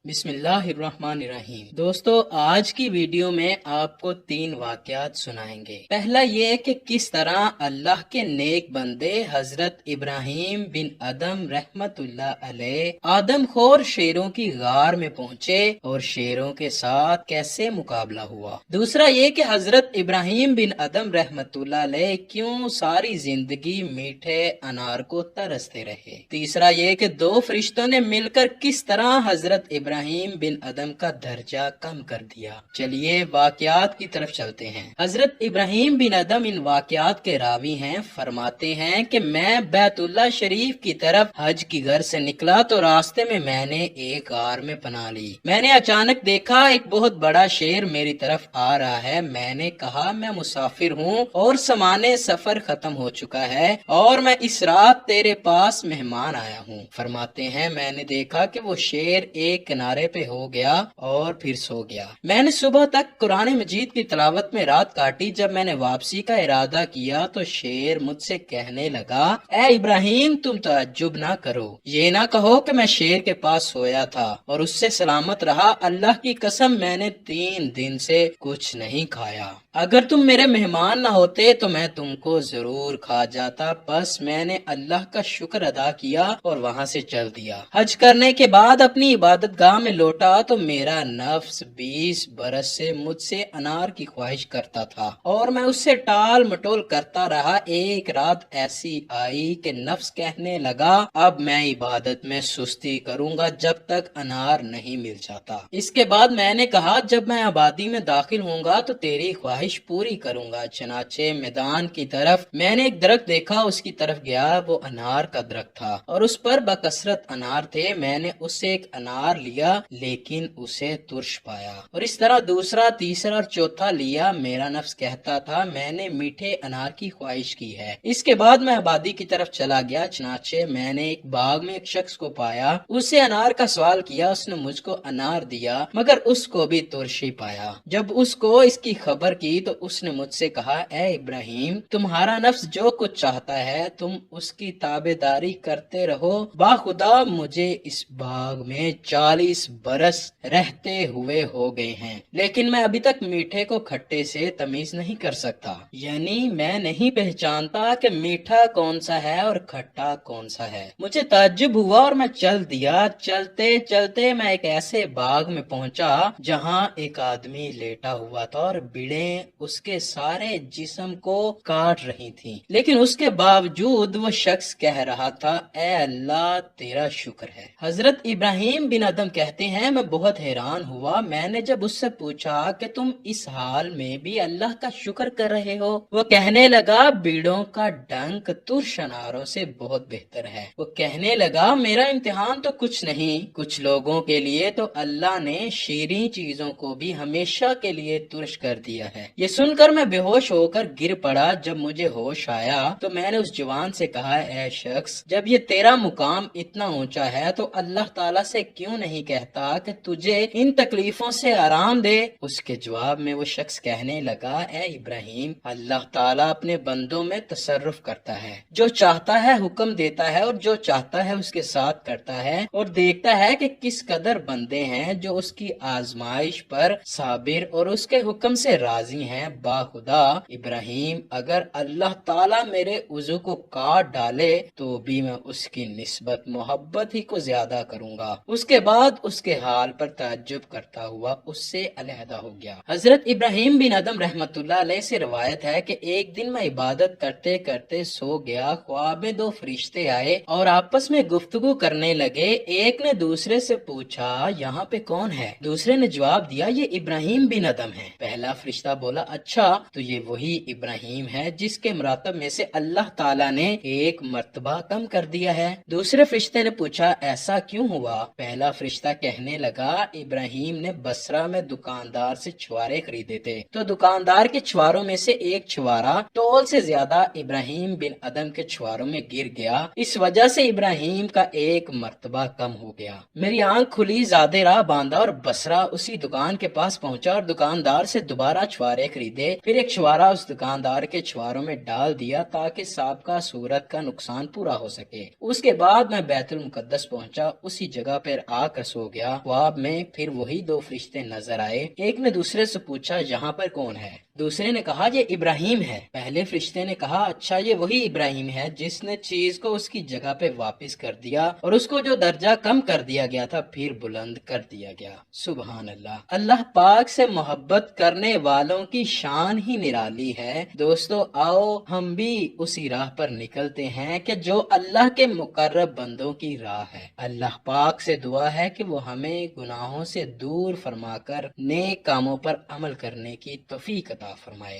बिस्मिल्लाहिर्रहमानिर्रहीम। दोस्तों, आज की वीडियो में आपको 3 वाकयात सुनाएंगे। पहला ये कि किस तरह अल्लाह के नेक बंदे हजरत इब्राहिम बिन अदम रहमतुल्लाह अलैह आदमखोर शेरों की गार में पहुंचे और शेरों के साथ कैसे मुकाबला हुआ। दूसरा ये कि हजरत इब्राहिम बिन अदम रहमतुल्लाह अलैह क्यों सारी जिंदगी मीठे अनार को तरसते रहे। तीसरा ये कि 2 फरिश्तों ने मिलकर किस तरह हजरत इब्राहिम बिन अदम का दर्जा कम कर दिया। चलिए वाकयात की तरफ चलते हैं। हजरत इब्राहिम बिन अदम इन वाकयात के रावी हैं। फरमाते हैं कि मैं बैतुल्लाह शरीफ की तरफ हज की घर से निकला तो रास्ते में मैंने एक गार में पनाह ली। मैंने अचानक देखा एक बहुत बड़ा शेर मेरी तरफ आ रहा है। मैंने कहा मैं मुसाफिर हूँ और समाने सफर खत्म हो चुका है और मैं इस रात तेरे पास मेहमान आया हूँ। फरमाते हैं मैंने देखा कि वो शेर एक किनारे पे हो गया और फिर सो गया। मैंने सुबह तक कुरान मजीद की तिलावत में रात काटी। जब मैंने वापसी का इरादा किया तो शेर मुझसे कहने लगा, ए इब्राहिम तुम तअज्जुब ना करो, ये ना कहो कि मैं शेर के पास सोया था और उससे सलामत रहा। अल्लाह की कसम मैंने 3 दिन से कुछ नहीं खाया। अगर तुम मेरे मेहमान ना होते तो मैं तुमको जरूर खा जाता। बस मैंने अल्लाह का शुक्र अदा किया और वहाँ से चल दिया। हज करने के बाद अपनी इबादत गाह में लौटा तो मेरा नफ्स 20 बरस से मुझसे अनार की ख्वाहिश करता था और मैं उससे टाल मटोल करता रहा। एक रात ऐसी आई कि नफ्स कहने लगा अब मैं इबादत में सुस्ती करूंगा जब तक अनार नहीं मिल जाता। इसके बाद मैंने कहा जब मैं आबादी में दाखिल होऊंगा तो तेरी ख्वाहिश पूरी करूंगा। चनाचे मैदान की तरफ मैंने एक दरख्त देखा, उसकी तरफ गया। वो अनार का दरख्त था और उस पर बकसरत अनार थे। मैंने उससे एक अनार लिया लेकिन उसे तुर्श पाया और इस तरह दूसरा, तीसरा और चौथा लिया। मेरा नफ्स कहता था मैंने मीठे अनार की ख्वाहिश की है। इसके बाद मैं आबादी की तरफ चला गया। चनाचे मैंने एक बाग में एक शख्स को पाया, उससे अनार का सवाल किया। उसने मुझको अनार दिया मगर उसको भी तुर्श ही पाया। जब उसको इसकी खबर की तो उसने मुझसे कहा, ए इब्राहिम तुम्हारा नफ्स जो कुछ चाहता है तुम उसकी ताबेदारी करते रहो। बाखुदा मुझे इस बाग में 40 बरस रहते हुए हो गए हैं लेकिन मैं अभी तक मीठे को खट्टे से तमीज नहीं कर सकता। यानी मैं नहीं पहचानता कि मीठा कौन सा है और खट्टा कौन सा है। मुझे ताज्जुब हुआ और मैं चल दिया। चलते चलते मैं एक ऐसे बाग में पहुंचा जहां एक आदमी लेटा हुआ था और बीड़े उसके सारे जिस्म को काट रही थी। लेकिन उसके बावजूद वो शख्स कह रहा था, ए अल्लाह तेरा शुक्र है। हजरत इब्राहिम बिन अदम कहते हैं मैं बहुत हैरान हुआ। मैंने जब उससे पूछा कि तुम इस हाल में भी अल्लाह का शुक्र कर रहे हो। वो कहने लगा बीड़ों का डंक तुर्श अनारों से बहुत बेहतर है। वो कहने लगा मेरा इम्तिहान तो कुछ नहीं, कुछ लोगों के लिए तो अल्लाह ने शीरीं चीजों को भी हमेशा के लिए तुर्श कर दिया है। ये सुनकर मैं बेहोश होकर गिर पड़ा। जब मुझे होश आया तो मैंने उस जवान से कहा, ए शख्स जब ये तेरा मुकाम इतना ऊंचा है तो अल्लाह ताला से क्यों नहीं कहता कि तुझे इन तकलीफों से आराम दे। उसके जवाब में वो शख्स कहने लगा, ए इब्राहिम अल्लाह ताला अपने बंदों में तसर्रुफ करता है, जो चाहता है हुक्म देता है और जो चाहता है उसके साथ करता है और देखता है कि किस कदर बंदे हैं जो उसकी आजमाइश पर साबिर और उसके हुक्म से राजी हैं। बाखुदा इब्राहिम अगर अल्लाह ताला मेरे उज़ू को काट डाले तो भी मैं उसकी निस्बत मोहब्बत ही को ज्यादा करूंगा। उसके बाद उसके हाल पर ताज्जुब करता हुआ उससे अलहदा हो गया। हजरत इब्राहिम बिन अदम रहमतुल्लाह अलैह से रिवायत है कि एक दिन मैं इबादत करते करते सो गया। ख्वाब में 2 फरिश्ते आए और आपस में गुफ्तगू करने लगे। एक ने दूसरे से पूछा यहाँ पे कौन है। दूसरे ने जवाब दिया ये इब्राहिम बिन अदम है। पहला फरिश्ता बोला अच्छा तो ये वही इब्राहिम है जिसके मरातब में से अल्लाह ताला ने एक मर्तबा कम कर दिया है। दूसरे फरिश्ते ने पूछा ऐसा क्यों हुआ। पहला फरिश्ता कहने लगा इब्राहिम ने बसरा में दुकानदार से छुआरे खरीदे थे तो दुकानदार के छुआरों में से एक छुआरा तौल से ज्यादा इब्राहिम बिन अदम के छुआरों में गिर गया। इस वजह से इब्राहिम का एक मर्तबा कम हो गया। मेरी आंख खुली, ज़्यादा राह बांधा और बसरा उसी दुकान के पास पहुंचा और दुकानदार से दोबारा छुआरे खरीदे। फिर एक छुआरा उस दुकानदार के छुआरों में डाल दिया ताकि साबका सूरत का नुकसान पूरा हो सके। उसके बाद मैं बैतुल मुकद्दस पहुंचा। उसी जगह पर आकर ہو گیا۔ خواب میں پھر وہی دو فرشتے نظر آئے۔ ایک نے دوسرے سے پوچھا یہاں پر کون ہے؟ دوسرے نے کہا یہ ابراہیم ہے۔ پہلے فرشتے نے کہا اچھا یہ وہی ابراہیم ہے جس نے چیز کو اس کی جگہ پہ واپس کر دیا اور اس کو جو درجہ کم کر دیا گیا تھا پھر بلند کر دیا گیا۔ سبحان اللہ۔ اللہ پاک سے محبت کرنے والوں کی شان ہی نرالی ہے۔ دوستو آؤ ہم بھی اسی راہ پر نکلتے ہیں کہ جو اللہ کے مقرب بندوں کی راہ ہے۔ اللہ پاک سے دعا ہے کہ وہ ہمیں گناہوں سے دور فرما کر نیک کاموں پر عمل کرنے کی توفیق عطا فرمائے۔